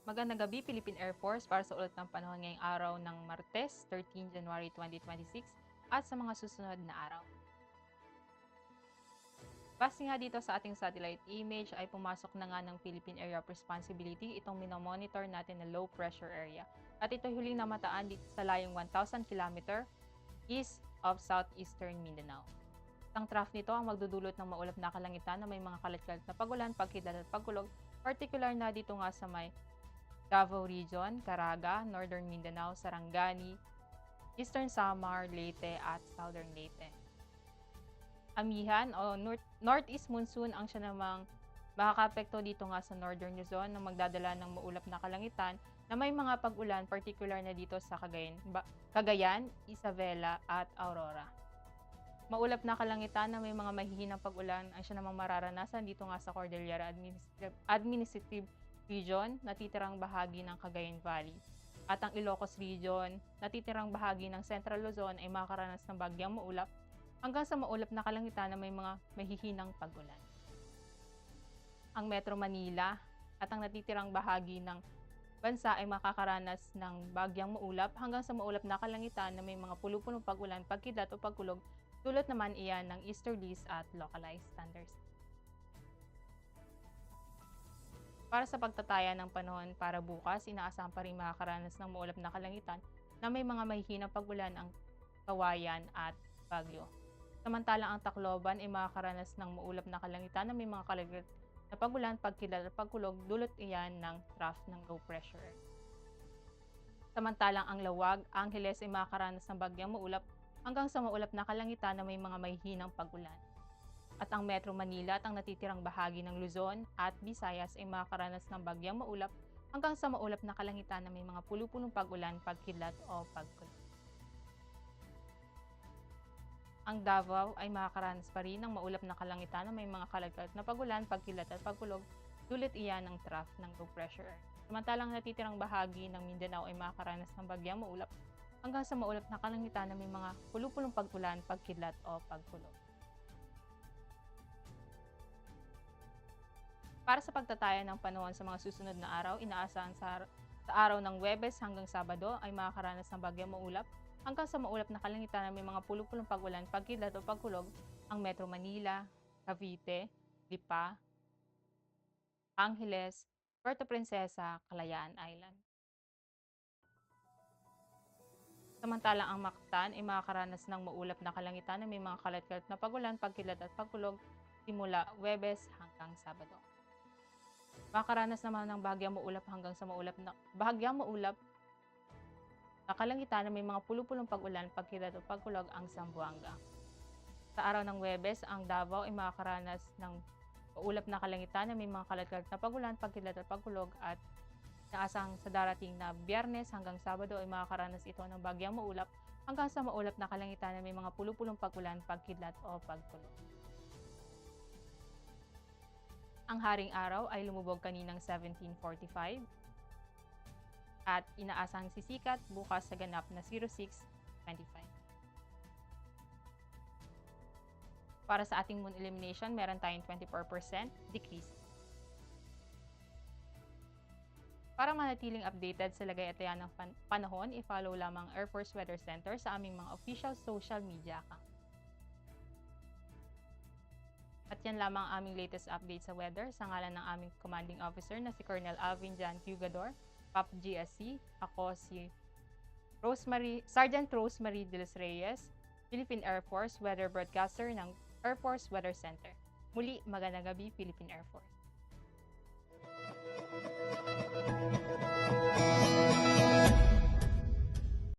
Magandang gabi, Philippine Air Force, para sa ulat ng panahon ngayong araw ng Martes, 13 January 2026 at sa mga susunod na araw. Base nga dito sa ating satellite image ay pumasok na nga ng Philippine Area of Responsibility itong minomonitor natin na low pressure area. At ito huling namataan dito sa layong 1,000 km east of southeastern Mindanao. Ang trough nito ang magdudulot ng maulap na kalangitan na may mga kalat-kalat na pagulan, pagkidlat at pagkulog, particular na dito nga sa may Davao Region, Caraga, Northern Mindanao, Sarangani, Eastern Samar, Leyte at Southern Leyte. Amihan o northeast monsoon ang siya namang makakaapekto dito nga sa Northern Luzon na magdadala ng maulap na kalangitan na may mga pag-ulan, particular na dito sa Cagayan, Isabela at Aurora. Maulap na kalangitan na may mga mahihinang pag-ulan ang siya namang mararanasan dito nga sa Cordillera Administrative Region, natitirang bahagi ng Cagayan Valley. At ang Ilocos Region, natitirang bahagi ng Central Luzon ay makakaranas ng bagyang maulap hanggang sa maulap na kalangitan na may mga mahihinang pag-ulan. Ang Metro Manila at ang natitirang bahagi ng bansa ay makakaranas ng bagyang maulap hanggang sa maulap na kalangitan na may mga pulu-punong pag-ulan, pagkidlat o pagkulog, dulot naman iyan ng easterlies at localized thunderstorms. Para sa pagtataya ng panahon para bukas, inaasahan pa rin makakaranas ng maulap na kalangitan na may mga mahihinang pag-ulan ang Kawayan at Baguio. Samantalang ang Tacloban ay makakaranas ng maulap na kalangitan na may mga kalagit na pag-ulan, pagkidlat at pagkulog, dulot iyan ng trough ng low pressure. Samantalang ang Lawag, Angeles ay makakaranas ng bagyang maulap hanggang sa maulap na kalangitan na may mga mahihinang pag-ulan. At ang Metro Manila at ang natitirang bahagi ng Luzon at Visayas ay makakaranas ng bagyang maulap hanggang sa maulap na kalangitan na may mga pulu-punong pag-ulan, pagkidlat o pagkulog. Ang Davao ay makakaranas pa rin ng maulap na kalangitan na may mga kalagkat na pag-ulan, pagkilat at pagkulog, dulot iyan ng trough ng low pressure. Samantalang natitirang bahagi ng Mindanao ay makakaranas ng bagyang maulap hanggang sa maulap na kalangitan na may mga pulu-punong pag-ulan, pagkilat o pagkulog. Para sa pagtataya ng panahon sa mga susunod na araw, inaasahan sa araw ng Huwebes hanggang Sabado ay makakaranas ng bagyang maulap hanggang sa maulap na kalangitan na may mga pulu-pulong pag-ulan, pagkidlat o pagkulog ang Metro Manila, Cavite, Lipa, Angeles, Puerto Princesa, Kalayaan Island. Samantalang ang Mactan ay makakaranas ng maulap na kalangitan na may mga kalat-kalat na pag-ulan, pagkidlat at pagkulog simula Huwebes hanggang Sabado. Makakaranas naman ng bahagyang maulap hanggang sa bahagyang maulap na kalangitan na may mga pulu-pulong pag-ulan, pagkidlat o pagkulog ang Zamboanga. Sa araw ng Huwebes, ang Davao ay makakaranas ng maulap na kalangitan na may mga kalat-kalat na pag-ulan, pagkidlat at pagkulog, at inaasang sa darating na Biyernes hanggang Sabado ay makakaranas ito ng bagyang maulap hanggang sa maulap na kalangitan na may mga pulu-pulong pag-ulan, pagkidlat o pagkulog. Ang haring araw ay lumubog kaninang 1745 at inaasahang sisikat bukas sa ganap na 06:25. Para sa ating moon illumination, meron tayong 24% decrease. Para manatiling updated sa lagay at taya ng panahon, i-follow lamang Air Force Weather Center sa aming mga official social media account. At yan lamang ang aming latest update sa weather sa ngalan ng aming commanding officer na si Colonel Alvin Jan Hugador, PAP GSC. Ako si Sergeant Rosemary De Los Reyes, Philippine Air Force Weather Broadcaster ng Air Force Weather Center. Muli, magandang gabi, Philippine Air Force.